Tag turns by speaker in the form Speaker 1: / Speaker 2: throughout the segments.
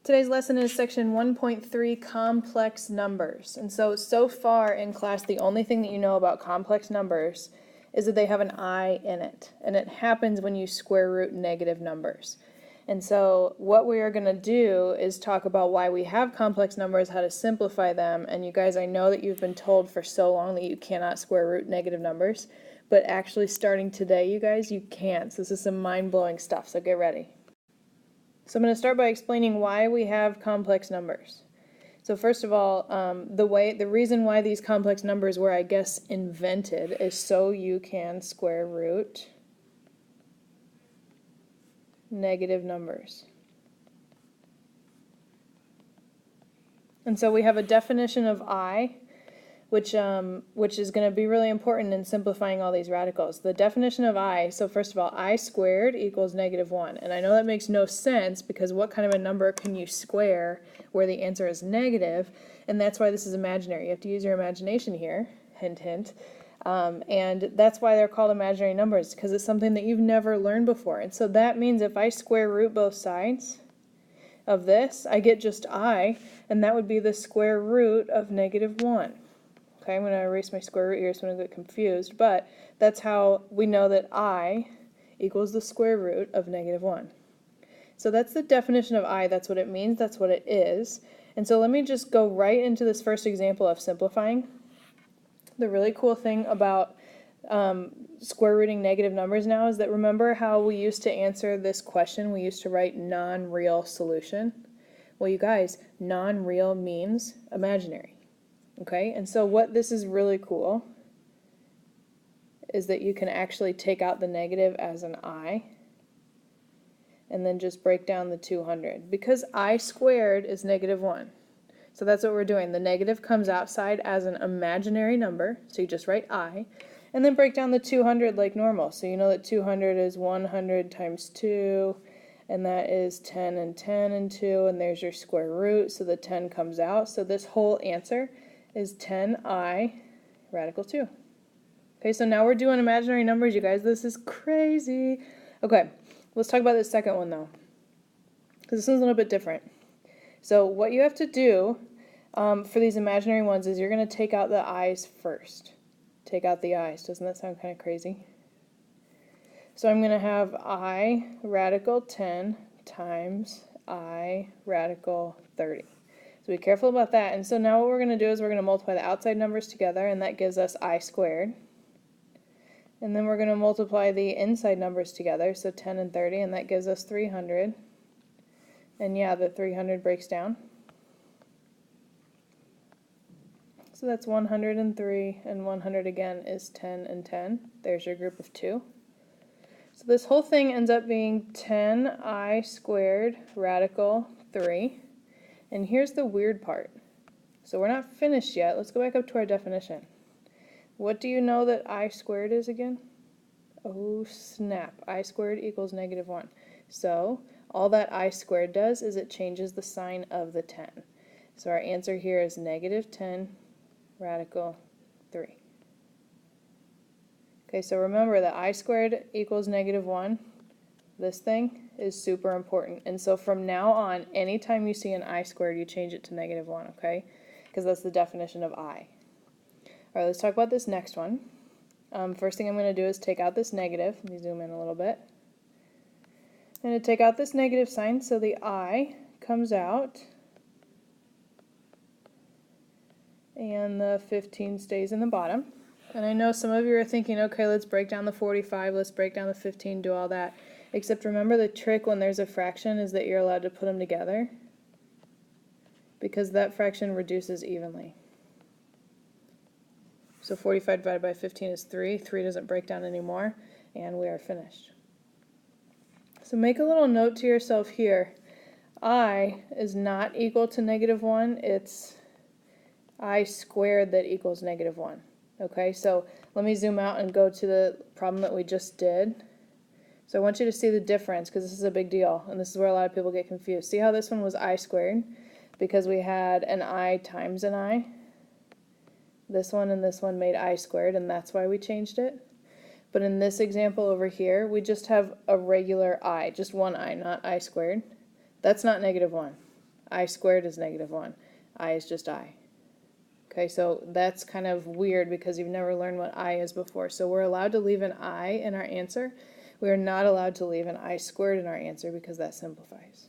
Speaker 1: Today's lesson is section 1.3, complex numbers. And so far in class, the only thing that you know about complex numbers is that they have an I in it. And it happens when you square root negative numbers. And so what we are going to do is talk about why we have complex numbers, how to simplify them. And you guys, I know that you've been told for so long that you cannot square root negative numbers. But actually starting today, you guys, you can. So this is some mind-blowing stuff, so get ready. So I'm going to start by explaining why we have complex numbers. So first of all, the reason why these complex numbers were, I guess, invented is so you can square root negative numbers. And so we have a definition of I, which is going to be really important in simplifying all these radicals. The definition of I, so first of all, I squared equals -1. And I know that makes no sense because what kind of a number can you square where the answer is negative? And that's why this is imaginary. You have to use your imagination here, hint, hint. And that's why they're called imaginary numbers, because it's something that you've never learned before. And so that means if I square root both sides of this, I get just I, and that would be the square root of -1. Okay, I'm going to erase my square root here so I don't get confused, but that's how we know that I equals the square root of -1. So that's the definition of I, that's what it means, that's what it is. And so let me just go right into this first example of simplifying. The really cool thing about square rooting negative numbers now is that remember how we used to answer this question, we used to write non-real solution? Well, you guys, non-real means imaginary. Okay, and so what this is really cool is that you can actually take out the negative as an I and then just break down the 200 because I squared is -1. So that's what we're doing. The negative comes outside as an imaginary number, so you just write I, and then break down the 200 like normal. So you know that 200 is 100 times 2, and that is 10 and 10 and 2, and there's your square root, so the 10 comes out. So this whole answer is 10I radical 2. Okay, so now we're doing imaginary numbers, you guys. This is crazy. Okay, let's talk about this second one, though, because this one's a little bit different. So what you have to do for these imaginary ones is you're going to take out the i's first. Take out the i's. Doesn't that sound kind of crazy? So I'm going to have I radical 10 times I radical 30. So be careful about that. And so now what we're going to do is we're going to multiply the outside numbers together, and that gives us I squared. And then we're going to multiply the inside numbers together, so 10 and 30, and that gives us 300. And yeah, the 300 breaks down. So that's 103, and 100 again is 10 and 10. There's your group of 2. So this whole thing ends up being 10I squared radical 3. And here's the weird part. So we're not finished yet. Let's go back up to our definition. What do you know that I squared is again? Oh snap. I squared equals -1. So all that I squared does is it changes the sign of the 10. So our answer here is -10 radical 3. Okay, so remember that I squared equals -1. This thing is super important. And so from now on, anytime you see an I squared, you change it to -1, okay? Because that's the definition of I. All right, let's talk about this next one. First thing I'm going to do is take out this negative. Let me zoom in a little bit. I'm going to take out this negative sign so the I comes out and the 15 stays in the bottom. And I know some of you are thinking, okay, let's break down the 45, let's break down the 15, do all that. Except remember the trick when there's a fraction is that you're allowed to put them together because that fraction reduces evenly. So 45 divided by 15 is 3. 3 doesn't break down anymore, and we are finished. So make a little note to yourself here. I is not equal to -1. It's I squared that equals -1. Okay, so let me zoom out and go to the problem that we just did. So I want you to see the difference because this is a big deal, and this is where a lot of people get confused. See how this one was I squared because we had an I times an I? This one and this one made I squared, and that's why we changed it. But in this example over here, we just have a regular I, just one I, not I squared. That's not -1. I squared is negative 1. I is just I. Okay, so that's kind of weird because you've never learned what I is before. So we're allowed to leave an I in our answer. We are not allowed to leave an I squared in our answer because that simplifies.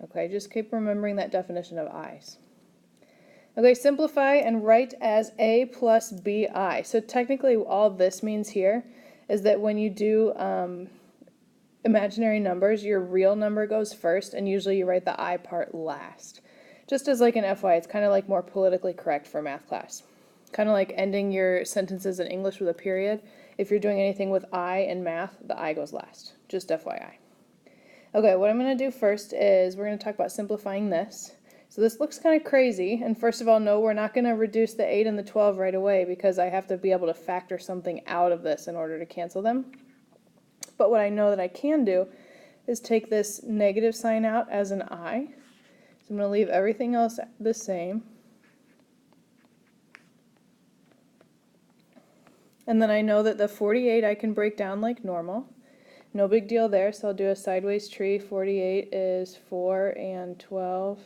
Speaker 1: Okay, just keep remembering that definition of I's. Okay, simplify and write as A plus BI. So technically all this means here is that when you do imaginary numbers, your real number goes first, and usually you write the I part last. Just as like an FY, it's kind of like more politically correct for math class. Kind of like ending your sentences in English with a period. If you're doing anything with I in math, the I goes last. Just FYI. Okay, what I'm going to do first is we're going to talk about simplifying this. So this looks kind of crazy, and first of all, no, we're not going to reduce the 8 and the 12 right away because I have to be able to factor something out of this in order to cancel them. But what I know that I can do is take this negative sign out as an I. So I'm going to leave everything else the same. And then I know that the 48 I can break down like normal. No big deal there, so I'll do a sideways tree. 48 is 4 and 12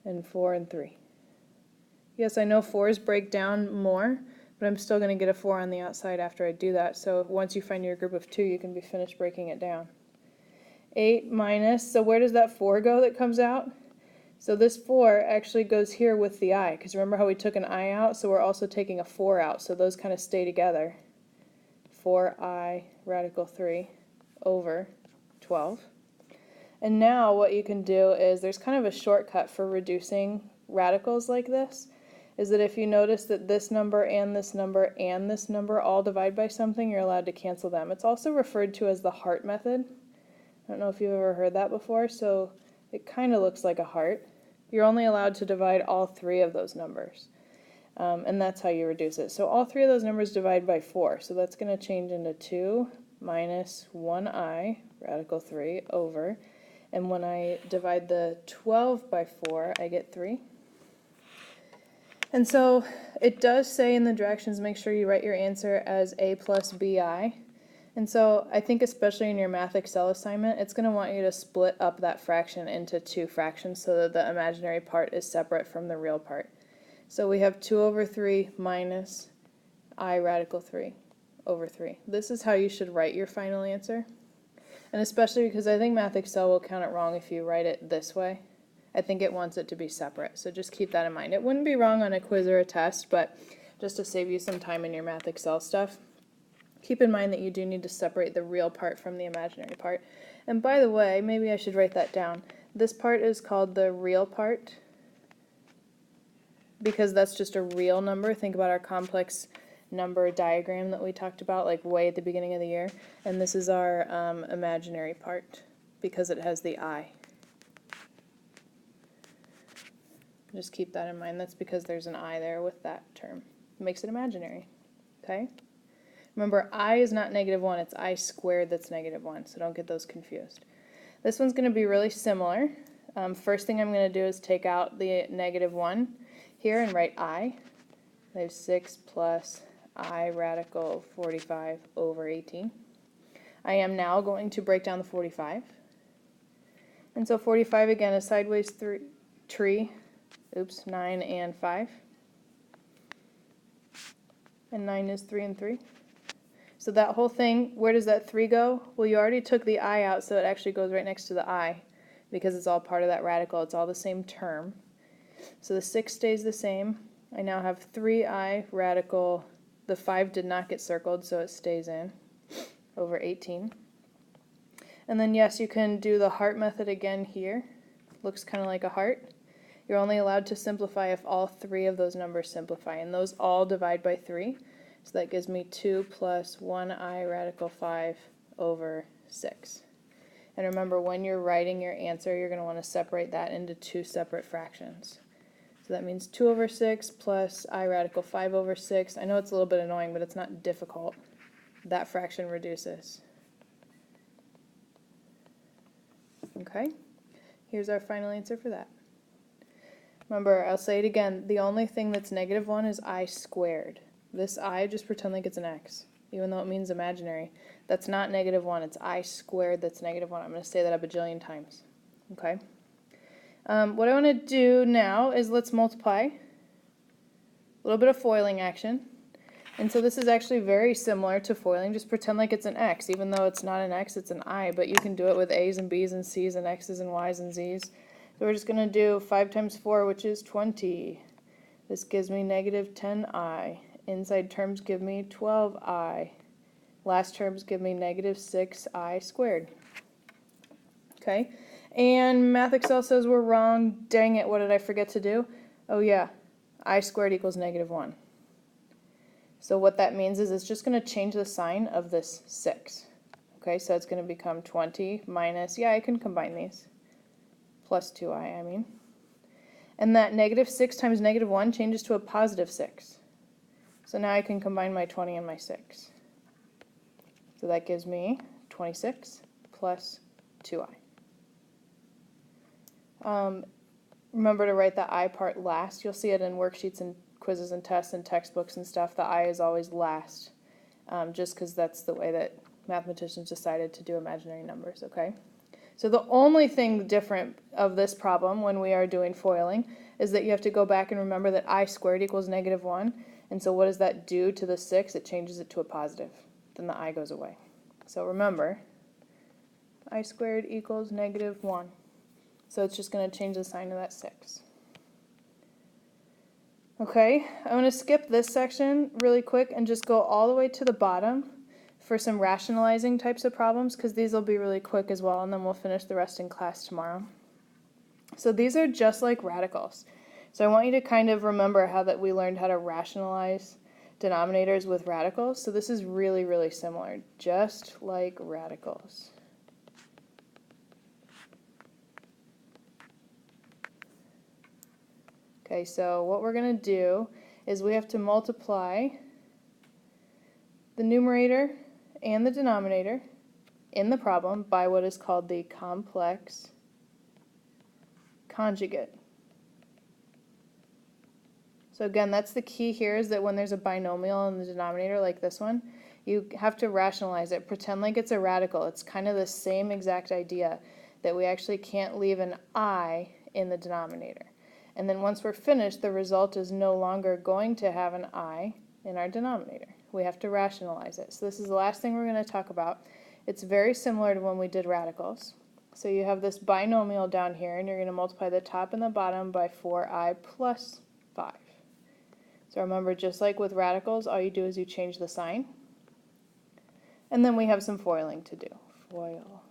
Speaker 1: and 4 and 3. Yes, I know 4s break down more, but I'm still going to get a 4 on the outside after I do that. So once you find your group of 2, you can be finished breaking it down. 8 minus, so where does that 4 go that comes out? So this 4 actually goes here with the I, because remember how we took an I out, so we're also taking a 4 out, so those kind of stay together. 4I radical 3 over 12. And now what you can do is, there's kind of a shortcut for reducing radicals like this, is that if you notice that this number and this number and this number all divide by something, you're allowed to cancel them. It's also referred to as the heart method. I don't know if you've ever heard that before, so it kind of looks like a heart. You're only allowed to divide all 3 of those numbers, and that's how you reduce it. So all 3 of those numbers divide by 4, so that's going to change into 2 minus 1I radical 3 over, and when I divide the 12 by 4, I get 3. And so it does say in the directions, make sure you write your answer as A plus BI. And so I think especially in your Math Excel assignment, it's going to want you to split up that fraction into 2 fractions so that the imaginary part is separate from the real part. So we have 2 over 3 minus I radical 3 over 3. This is how you should write your final answer. And especially because I think Math Excel will count it wrong if you write it this way. I think it wants it to be separate, so just keep that in mind. It wouldn't be wrong on a quiz or a test, but just to save you some time in your Math Excel stuff, keep in mind that you do need to separate the real part from the imaginary part. And by the way, maybe I should write that down. This part is called the real part because that's just a real number. Think about our complex number diagram that we talked about like way at the beginning of the year. And this is our imaginary part because it has the I. Just keep that in mind. That's because there's an I there with that term. It makes it imaginary. Okay? Remember, I is not negative 1, it's I squared that's negative 1, so don't get those confused. This one's going to be really similar. First thing I'm going to do is take out the negative 1 here and write I. I have 6 plus I radical 45 over 18. I am now going to break down the 45. And so 45 again is sideways tree, 9 and 5. And 9 is 3 and 3. So that whole thing, where does that 3 go? Well, you already took the I out, so it actually goes right next to the I because it's all part of that radical. It's all the same term. So the 6 stays the same. I now have 3I radical. The 5 did not get circled, so it stays in over 18. And then, yes, you can do the heart method again here. Looks kind of like a heart. You're only allowed to simplify if all 3 of those numbers simplify, and those all divide by 3. So that gives me 2 plus 1I radical 5 over 6. And remember, when you're writing your answer, you're going to want to separate that into 2 separate fractions. So that means 2 over 6 plus I radical 5 over 6. I know it's a little bit annoying, but it's not difficult. That fraction reduces. Okay, here's our final answer for that. Remember, I'll say it again, the only thing that's negative 1 is I squared. This I, just pretend like it's an x, even though it means imaginary. That's not negative 1, it's I squared that's negative 1. I'm going to say that a bajillion times. Okay? What I want to do now is let's multiply. A little bit of foiling action. And so this is actually very similar to foiling. Just pretend like it's an x. Even though it's not an x, it's an I. But you can do it with a's and b's and c's and x's and y's and z's. So we're just going to do 5 times 4, which is 20. This gives me negative 10i. Inside terms give me 12i. Last terms give me negative 6i squared. Okay? And Math Excel says we're wrong. Dang it, what did I forget to do? Oh yeah, I squared equals negative 1. So what that means is it's just going to change the sign of this 6. Okay, so it's going to become 20 minus, yeah, I can combine these, plus 2i, I mean. And that negative 6 times negative 1 changes to a positive 6. So now I can combine my 20 and my 6. So that gives me 26 plus 2i. Remember to write the I part last. You'll see it in worksheets and quizzes and tests and textbooks and stuff. The I is always last, just because that's the way that mathematicians decided to do imaginary numbers, okay? So the only thing different of this problem when we are doing foiling is that you have to go back and remember that I squared equals negative 1. And so what does that do to the 6? It changes it to a positive. Then the I goes away. So remember, I squared equals negative 1. So it's just going to change the sign of that 6. Okay, I'm going to skip this section really quick and just go all the way to the bottom for some rationalizing types of problems, because these will be really quick as well, and then we'll finish the rest in class tomorrow. So these are just like radicals. So I want you to kind of remember how that we learned how to rationalize denominators with radicals. So this is really, really similar, just like radicals. Okay, so what we're going to do is we have to multiply the numerator and the denominator in the problem by what is called the complex conjugate. So again, that's the key here, is that when there's a binomial in the denominator like this one, you have to rationalize it. Pretend like it's a radical. It's kind of the same exact idea, that we actually can't leave an I in the denominator. And then once we're finished, the result is no longer going to have an I in our denominator. We have to rationalize it. So this is the last thing we're going to talk about. It's very similar to when we did radicals. So you have this binomial down here, and you're going to multiply the top and the bottom by 4i plus 5. So remember, just like with radicals, all you do is you change the sign. And then we have some foiling to do. Foil.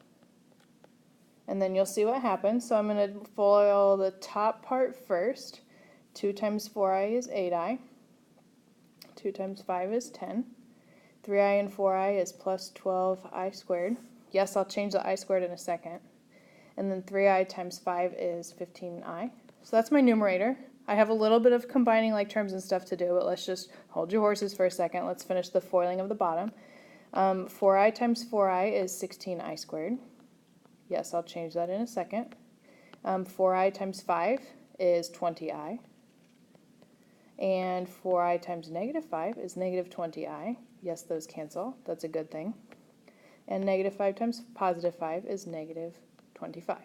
Speaker 1: And then you'll see what happens. So I'm going to FOIL the top part first. 2 times 4i is 8i. 2 times 5 is 10. 3i and 4i is plus 12i squared. Yes, I'll change the I squared in a second. And then 3i times 5 is 15i. So that's my numerator. I have a little bit of combining like terms and stuff to do, but let's just hold your horses for a second. Let's finish the foiling of the bottom. 4i times 4i is 16i squared. Yes, I'll change that in a second. 4i times 5 is 20i. And 4i times negative 5 is negative 20i. Yes, those cancel. That's a good thing. And negative 5 times positive 5 is negative 25.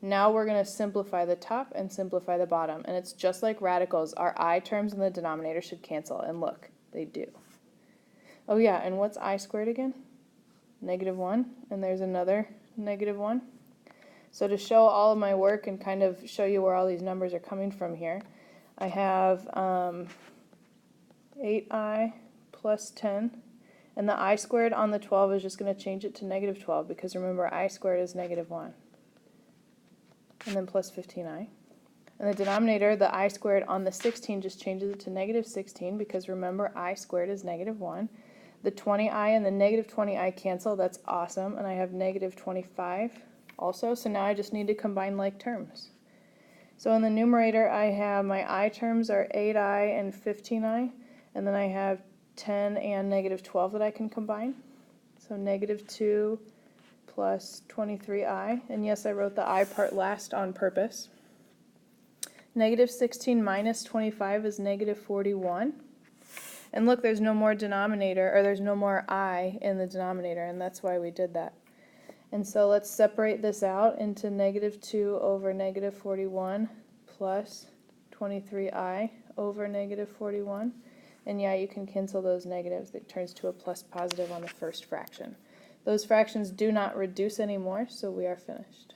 Speaker 1: Now we're going to simplify the top and simplify the bottom. And it's just like radicals. Our I terms in the denominator should cancel. And look, they do. Oh yeah, and what's I squared again? Negative 1. And there's another negative 1. So to show all of my work and kind of show you where all these numbers are coming from here, I have 8i plus 10, and the I squared on the 12 is just going to change it to negative 12, because remember, I squared is negative 1. And then plus 15i. And the denominator, the I squared on the 16 just changes it to negative 16, because remember, I squared is negative 1. The 20i and the negative 20i cancel. That's awesome. And I have negative 25 also. So now I just need to combine like terms. So in the numerator, I have my I terms are 8i and 15i. And then I have 10 and negative 12 that I can combine. So negative 2 plus 23i. And yes, I wrote the I part last on purpose. Negative 16 minus 25 is negative 41. And look, there's no more denominator, or there's no more I in the denominator, and that's why we did that. And so let's separate this out into negative 2 over negative 41 plus 23i over negative 41. And yeah, you can cancel those negatives. It turns to a plus positive on the first fraction. Those fractions do not reduce anymore, so we are finished.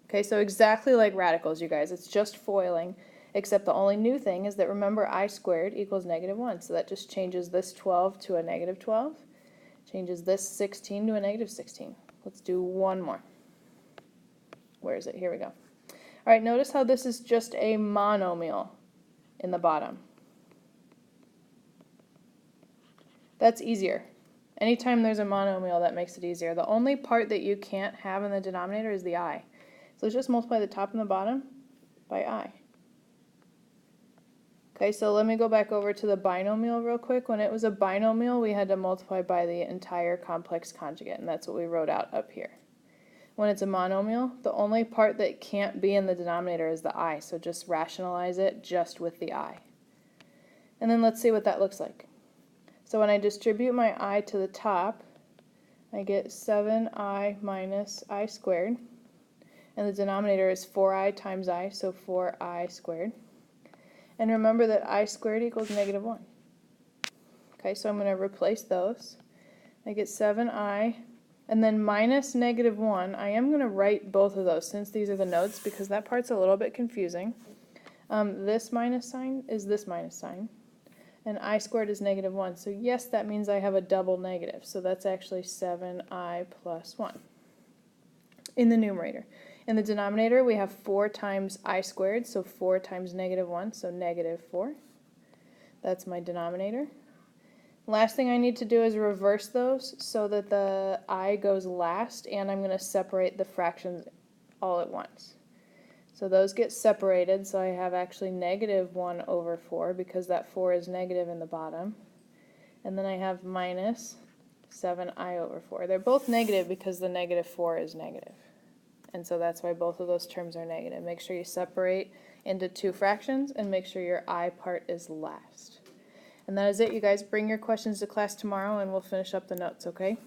Speaker 1: Okay, so exactly like radicals, you guys. It's just foiling, except the only new thing is that remember I squared equals negative 1. So that just changes this 12 to a negative 12. Changes this 16 to a negative 16. Let's do one more. Where is it? Here we go. All right, notice how this is just a monomial in the bottom. That's easier. Anytime there's a monomial, that makes it easier. The only part that you can't have in the denominator is the I. So let's just multiply the top and the bottom by I. Okay, so let me go back over to the binomial real quick. When it was a binomial, we had to multiply by the entire complex conjugate, and that's what we wrote out up here. When it's a monomial, the only part that can't be in the denominator is the I, so just rationalize it just with the I. And then let's see what that looks like. So when I distribute my I to the top, I get 7i minus I squared, and the denominator is 4i times I, so 4i squared. And remember that I squared equals negative 1. Okay, so I'm going to replace those. I get 7i, and then minus negative 1. I am going to write both of those since these are the notes because that part's a little bit confusing. This minus sign is this minus sign, and I squared is negative 1. So yes, that means I have a double negative. So that's actually 7i plus 1 in the numerator. In the denominator, we have 4 times I squared, so 4 times negative 1, so negative 4. That's my denominator. Last thing I need to do is reverse those so that the I goes last, and I'm going to separate the fractions all at once. So those get separated, so I have actually negative 1 over 4 because that 4 is negative in the bottom. And then I have minus 7i over 4. They're both negative because the negative 4 is negative. And so that's why both of those terms are negative. Make sure you separate into two fractions and make sure your I part is last. And that is it, you guys. Bring your questions to class tomorrow and we'll finish up the notes, okay?